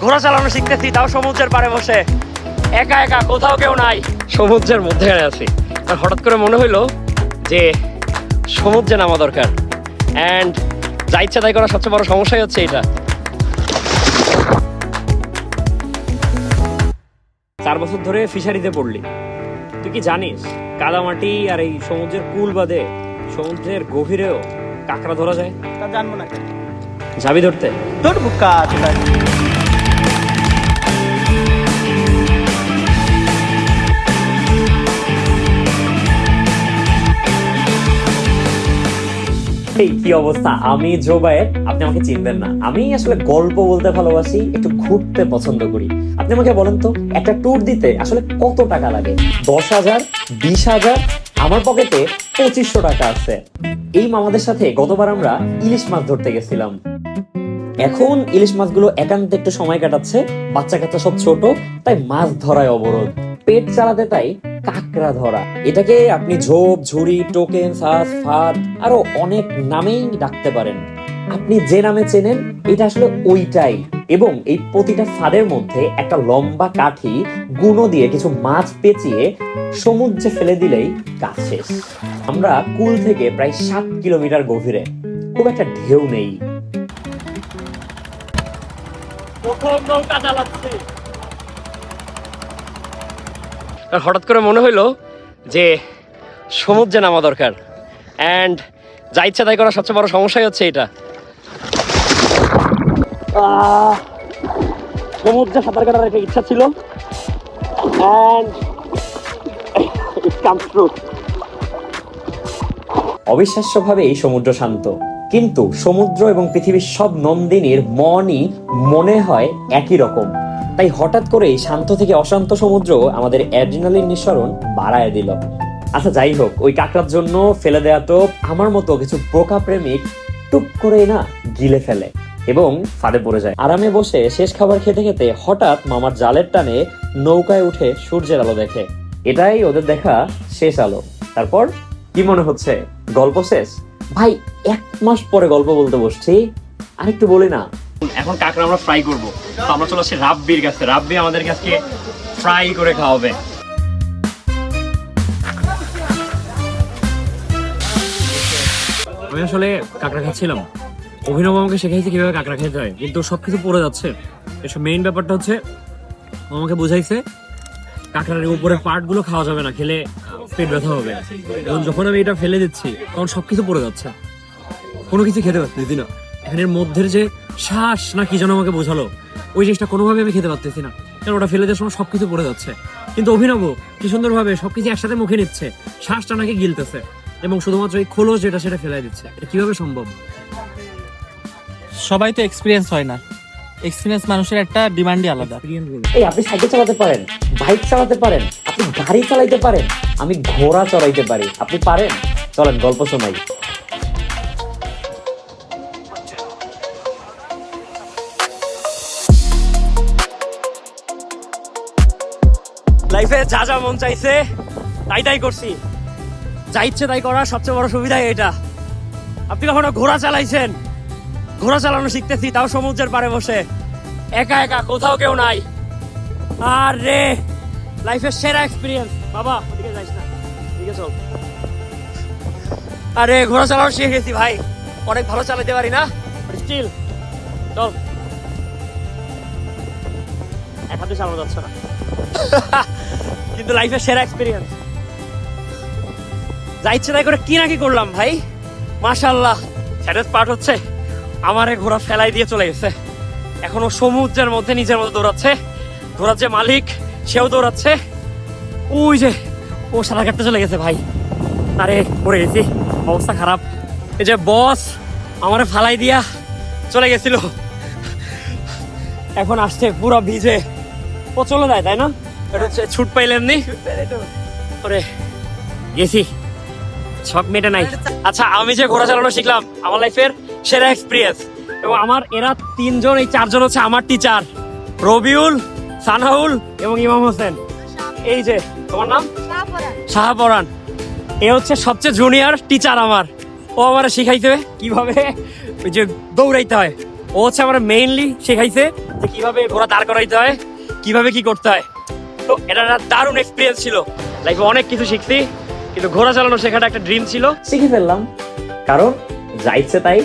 ঘোড়া চালানো শিখতেছি, তাও সমুদ্রের পাড়ে বসে একা একা, কোথাও কেউ নাই, সমুদ্রের মধ্যে আছি। আর হঠাৎ করে মনে হইলো যে সমুদ্রে নামা দরকার, অ্যান্ড যা ইচ্ছা তাই করার সবচেয়ে বড় সমস্যাই হচ্ছে এটা। 4 বছর ধরে ফিশারিতে পড়লি, তুই কি জানিস কাদামাটি আর এই সমুদ্রের কুল বাদে সমুদ্রের গভীরেও কাঁকড়া ধরা যায়? তা জানবো না কেন? যাবি ধরতে? ধরবো কাজ। কি অবস্থা? আমি জোবায়ের, আপনি আমাকে চিনবেন না। আমি আসলে গল্প বলতে ভালোবাসি, একটু ঘুরতে পছন্দ করি। আপনি আমাকে বলেন তো, একটা ট্যুর দিতে আসলে কত টাকা লাগে? 10,000, 20,000? আমার পকেটে 2500 টাকা আছে। এই মামাদের সাথে গতবার আমরা ইলিশ মাছ ধরতে গেছিলাম। এখন ইলিশ মাছগুলো একান্তে একটু সময় কাটাচ্ছে, বাচ্চা কাচ্চা সব ছোট, তাই মাছ ধরায় অবরোধ, পেট চালাতে তাই কাঁকড়া ধরা। এটাকে আপনি ঝোপ, ঝুড়ি, টোকেন, সাস, ফাঁদ, আরো অনেক নামেই ডাকতে পারেন। আপনি যে নামে চেনেন, এটা আসলে ওইটাই। এবং এই প্রতিটা ফাঁদের মধ্যে একটা লম্বা কাঠি গুনো দিয়ে কিছু মাছ পেঁচিয়ে সমুদ্রে ফেলে দিলেই কাজ শেষ। আমরা কুল থেকে প্রায় 7 কিলোমিটার গভীরে, খুব একটা ঢেউ নেই। হঠাৎ করে মনে হইলো যে সমুদ্রে নামা দরকার, অ্যান্ড যা ইচ্ছা তাই করার সবচেয়ে বড় সমস্যাই হচ্ছে এটা। সমুদ্রে সাঁতার কাটার একটা ইচ্ছা ছিল, অবিশ্বাস্যভাবে এই সমুদ্র শান্ত, কিন্তু সমুদ্র এবং পৃথিবীর সব নন্দিনীর মনই মনে হয় একই রকম। তাই হঠাৎ করেই শান্ত থেকে অশান্ত সমুদ্র আমাদের অ্যাড্রিনালিন নিঃসরণ বাড়ায় দিল। আচ্ছা যাই হোক, ওই কাঁকড়ার জন্য ফেলে দেয়া তো আমার মতো কিছু বোকা প্রেমিক টুপ করে না গিলে ফেলে এবং ফাঁদে পড়ে যায়। আরামে বসে শেষ খাবার খেতে খেতে হঠাৎ মামার জালের টানে নৌকায় উঠে সূর্যের আলো দেখে। এটাই ওদের দেখা শেষ আলো। তারপর কি মনে হচ্ছে গল্প শেষ? ভাই 1 মাস পরে গল্প বলতে বসছি, আরেকটু বলি না। এখন কাঁকড়া আমরা ফ্রাই করবো, তো আমরা চলে আসছি রাব্বির কাছে। রাব্বি আমাদের কাছে ফ্রাই করে খাওয়াবে। আমি আসলে কাঁকড়া খাচ্ছিলাম, অভিনব আমাকে শেখাইছে কিভাবে কাঁকড়া খেতে হয়, কিন্তু সবকিছু পড়ে যাচ্ছে। এসব মেইন ব্যাপারটা হচ্ছে আমাকে বুঝাইছে কাঁকড়ার উপরের পার্ট গুলো খাওয়া যাবে না, খেলে পেট ব্যথা হবে। এবং যখন আমি এটা ফেলে দিচ্ছি তখন সবকিছু পড়ে যাচ্ছে, কোনো কিছু খেতে পারতেছি না। এখানের মধ্যের যে শ্বাস না কি যেন আমাকে বোঝালো, ওই জিনিসটা কোনোভাবে আমি খেতে পারতেছি না, কারণ ওটা ফেলে দেওয়ার সময় সবকিছু পড়ে যাচ্ছে। কিন্তু অভিনব কি সুন্দরভাবে সবকিছু একসাথে মুখে নিচ্ছে, শ্বাসটা নাকি গিলতেছে এবং শুধুমাত্র এই খোলস যেটা সেটা ফেলাই দিচ্ছে। এটা কিভাবে সম্ভব? সবাই তো এক্সপিরিয়েন্স হয় না, এক্সপিরিয়েন্স মানুষের একটা ডিমান্ডই আলাদা। এই আপনি সাইকেল চালাতে পারেন, বাইক চালাতে পারেন, আপনি গাড়ি চালাইতে পারেন, আমি ঘোড়া চড়াইতে পারি, আপনি পারেন? চলেন গল্প শোনাই। লাইফে যা যা মন চাইছে তাই তাই করছি, যা ইচ্ছে তাই করার সবচেয়ে বড় সুবিধা এটা। আপনি কখনো ঘোড়া চালাইছেন? ঘোড়া চালানো শিখতেছি, তাও সমুদ্রের পাড়ে বসে একা একা, কোথাও কেউ নাই। আর রে লাইফের সেরা এক্সপিরিয়েন্স। বাবা ওদিকে যাইস না, এদিকে চল। আরে ঘোড়া চালানো শিখে গেছি ভাই, অনেক ভালো চালাতে পারি না, স্টিল চল। এক হাতে চালানো যাচ্ছে না, কিন্তু লাইফের সেরা এক্সপিরিয়েন্স। যা ইচ্ছে তাই করে কি নাকি করলাম ভাই, মাশাআল্লাহ। স্যাডেস্ট পার্ট হচ্ছে আমারে ঘোড়া ফেলাই দিয়ে চলে গেছে, এখনো সমুদ্রের মধ্যে নিজের মধ্যে দৌড়াচ্ছে। ঘোড়ার যে মালিক সেও দৌড়াচ্ছে, ওই যে ও সাঁতার কাটতে চলে গেছে ভাই। আরে পড়ে গেছি, অবস্থা খারাপ। এই যে বস আমারে ফালাই দিয়া চলে গেছিল, এখন আসছে পুরো ভিজে। ও চলে যায় তাই না? এটা হচ্ছে ছুট পাইলে এমনি ওরে গেছি, শখ মেটে নাই। আচ্ছা আমি যে ঘোড়া চালানো শিখলাম, আমার লাইফের সেরা এক্সপিরিয়েন্স। এবং আমার এরা 3 জন, এই 4 জন হচ্ছে আমার টিচার, রবিউল, সানাউল এবং ইমাম হোসেন। এই যে তোমার নাম? শাহপরান। এ হচ্ছে সবচেয়ে জুনিয়র টিচার আমার, ও আমার শিখাইছে কিভাবে ওই যে দৌড়াইতে হয়। ও হচ্ছে আমার মেইনলি শেখাইছে যে কিভাবে ঘোড়া দাঁড় করাইতে হয়, কিভাবে কি করতে হয়। তো এটা একটা দারুণ এক্সপিরিয়েন্স ছিল, লাইফে অনেক কিছু শিখছি, কিন্তু ঘোড়া চালানো শেখাটা একটা ড্রিম ছিল। শিখে ফেললাম, কারণ যা ইচ্ছে তাই